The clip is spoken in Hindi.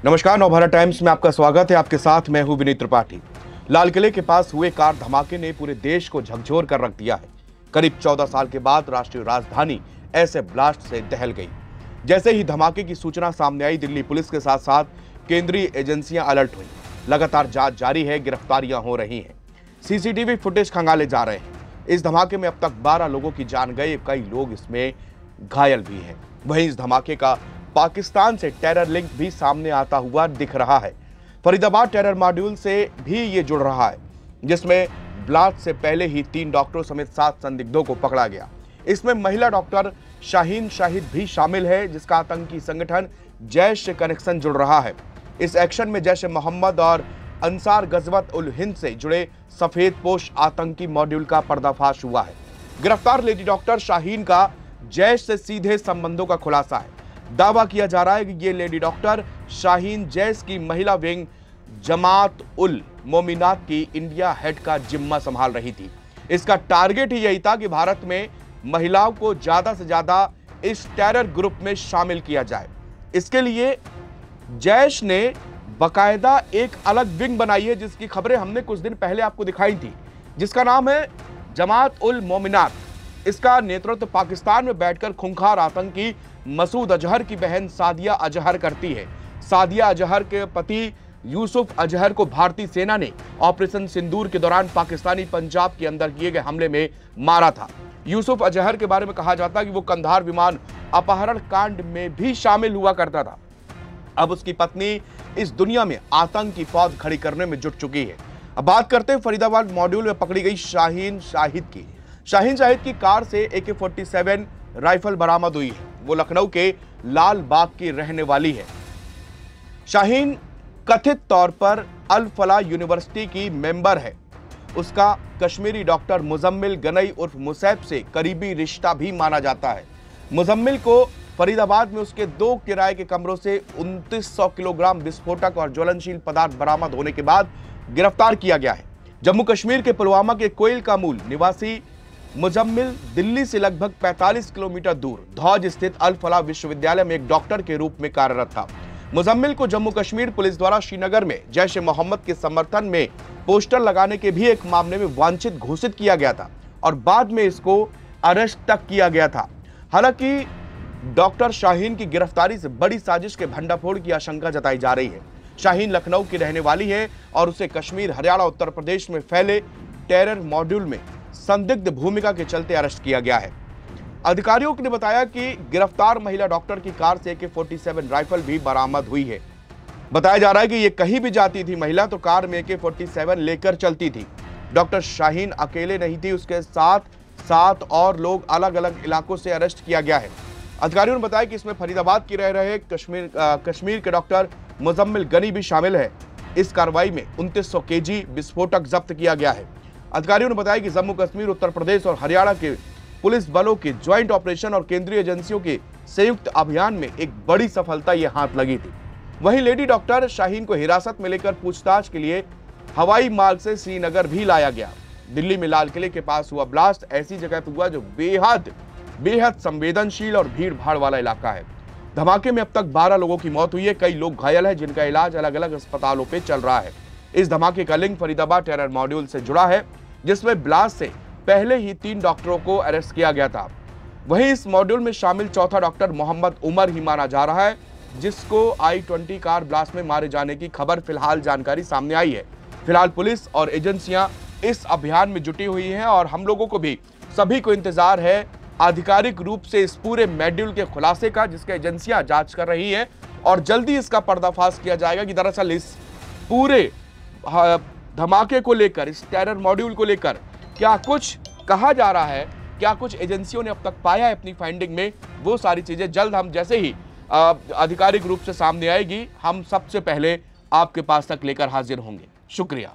नमस्कार, नवभारत टाइम्स में आपका स्वागत है। आपके साथ मैं हूं विनीत त्रिपाठी। लाल किले के पास हुए कार धमाके ने पूरे देश को झकझोर कर रख दिया है। करीब 14 साल के बाद राष्ट्रीय राजधानी ऐसे ब्लास्ट से दहल गई। जैसे ही धमाके की सूचना सामने आई, दिल्ली पुलिस के साथ साथ केंद्रीय एजेंसियां अलर्ट हुई। लगातार जांच जारी है, गिरफ्तारियां हो रही हैं, सीसीटीवी फुटेज खंगाले जा रहे हैं। इस धमाके में अब तक 12 लोगों की जान गई, कई लोग इसमें घायल भी हैं। वहीं इस धमाके का पाकिस्तान से टेरर लिंक भी सामने आता हुआ दिख रहा है। फरीदाबाद टेरर मॉड्यूल से भी ये जुड़ रहा है, जिसमें ब्लास्ट से पहले ही 3 डॉक्टरों समेत 7 संदिग्धों को पकड़ा गया। इसमें महिला डॉक्टर शाहीन शाहिद भी शामिल है, जिसका आतंकी संगठन जैश से कनेक्शन जुड़ रहा है। इस एक्शन में जैश ए मोहम्मद और अंसार गजवत उल हिंद से जुड़े सफेदपोश आतंकी मॉड्यूल का पर्दाफाश हुआ है। गिरफ्तार लेडी डॉक्टर शाहीन का जैश से सीधे संबंधों का खुलासा है। दावा किया जा रहा है कि ये लेडी डॉक्टर शाहीन जैश की महिला विंग जमात उल मोमिनात की इंडिया हेड का जिम्मा संभाल रही थी। इसका टारगेट ही यही था कि भारत में महिलाओं को ज्यादा से ज्यादा इस टेरर ग्रुप में शामिल किया जाए। इसके लिए जैश ने बाकायदा एक अलग विंग बनाई है, जिसकी खबरें हमने कुछ दिन पहले आपको दिखाई थी, जिसका नाम है जमात उल मोमिनात। इसका नेतृत्व पाकिस्तान में बैठकर खूंखार आतंकी मसूद अजहर की बहन सादिया अजहर करती है। सादिया अजहर के पति यूसुफ अजहर को भारतीय सेना ने ऑपरेशन सिंदूर के दौरान पाकिस्तानी पंजाब के अंदर किए गए हमले में मारा था। यूसुफ अजहर के बारे में कहा जाता है कि वो कंधार विमान अपहरण कांड में भी शामिल हुआ करता था। अब उसकी पत्नी इस दुनिया में आतंक की फौज खड़ी करने में जुट चुकी है। अब बात करते हैं फरीदाबाद मॉड्यूल में पकड़ी गई शाहीन शाहिद की। शाहीन शाहिद की कार से AK-47 राइफल बरामद हुई है। वो लखनऊ के लाल बाग की रहने वाली है। शाहीन कथित तौर पर अल फला यूनिवर्सिटी की मेंबर है। उसका कश्मीरी डॉक्टर मुजम्मिल गनई उर्फ मुसैब से करीबी रिश्ता भी माना जाता है। मुजम्मिल को फरीदाबाद में उसके 2 किराए के कमरों से 2900 किलोग्राम विस्फोटक और ज्वलनशील पदार्थ बरामद होने के बाद गिरफ्तार किया गया है। जम्मू कश्मीर के पुलवामा के कोयल का मूल निवासी मुजम्मिल दिल्ली से लगभग 45 किलोमीटर दूर धौज स्थित अल फलाह विश्वविद्यालय में एक डॉक्टर के रूप में कार्यरत था। मुजम्मिल को जम्मू कश्मीर पुलिस द्वारा श्रीनगर में जैश ए मोहम्मद के समर्थन में पोस्टर लगाने के भी एक मामले में वांछित घोषित किया गया था और बाद में इसको अरेस्ट तक किया गया था। हालांकि डॉक्टर शाहीन की गिरफ्तारी से बड़ी साजिश के भंडाफोड़ की आशंका जताई जा रही है। शाहीन लखनऊ की रहने वाली है और उसे कश्मीर, हरियाणा, उत्तर प्रदेश में फैले टेरर मॉड्यूल में संदिग्ध भूमिका के चलते अरेस्ट किया गया है। अधिकारियों ने बताया कि गिरफ्तार महिला डॉक्टर की कार से AK-47 राइफल भी बरामद हुई है। बताया जा रहा है कि ये कहीं भी जाती थी महिला तो कार में AK-47 लेकर चलती थी। डॉक्टर शाहीन अकेले नहीं थी, उसके साथ 7 और लोग अलग अलग इलाकों से अरेस्ट किया गया है। अधिकारियों ने बताया कि इसमें फरीदाबाद की रह रहे कश्मीर के डॉक्टर मुजम्मिल गनी भी शामिल है। इस कार्रवाई में 2900 kg विस्फोटक जब्त किया गया है। अधिकारियों ने बताया कि जम्मू कश्मीर, उत्तर प्रदेश और हरियाणा के पुलिस बलों के ज्वाइंट ऑपरेशन और केंद्रीय एजेंसियों के संयुक्त अभियान में एक बड़ी सफलता ये हाथ लगी थी। वहीं लेडी डॉक्टर शाहीन को हिरासत में लेकर पूछताछ के लिए हवाई मार्ग से श्रीनगर भी लाया गया। दिल्ली में लाल किले के पास हुआ ब्लास्ट ऐसी जगह पर हुआ जो बेहद संवेदनशील और भीड़ भाड़ वाला इलाका है। धमाके में अब तक 12 लोगों की मौत हुई है, कई लोग घायल हैं, जिनका इलाज अलग अलग अस्पतालों पे चल रहा है। इस धमाके का लिंक फरीदाबाद टेरर मॉड्यूल से जुड़ा है, जिसमें ब्लास्ट से पहले ही 3 डॉक्टरों को अरेस्ट किया गया था। वहीं इस मॉड्यूल में शामिल चौथा डॉक्टर मोहम्मद उमर ही माना जा रहा है, जिसको I-20 कार ब्लास्ट में मारे जाने की खबर फिलहाल जानकारी सामने आई है। फिलहाल पुलिस और एजेंसियां इस अभियान में जुटी हुई हैं और हम लोगों को भी सभी को इंतजार है आधिकारिक रूप से इस पूरे मॉड्यूल के खुलासे का, जिसके एजेंसियां जांच कर रही हैं और जल्दी इसका पर्दाफाश किया जाएगा कि दरअसल इस पूरे धमाके को लेकर, इस टेरर मॉड्यूल को लेकर क्या कुछ कहा जा रहा है, क्या कुछ एजेंसियों ने अब तक पाया है अपनी फाइंडिंग में। वो सारी चीजें जल्द हम जैसे ही आधिकारिक रूप से सामने आएगी, हम सबसे पहले आपके पास तक लेकर हाजिर होंगे। शुक्रिया।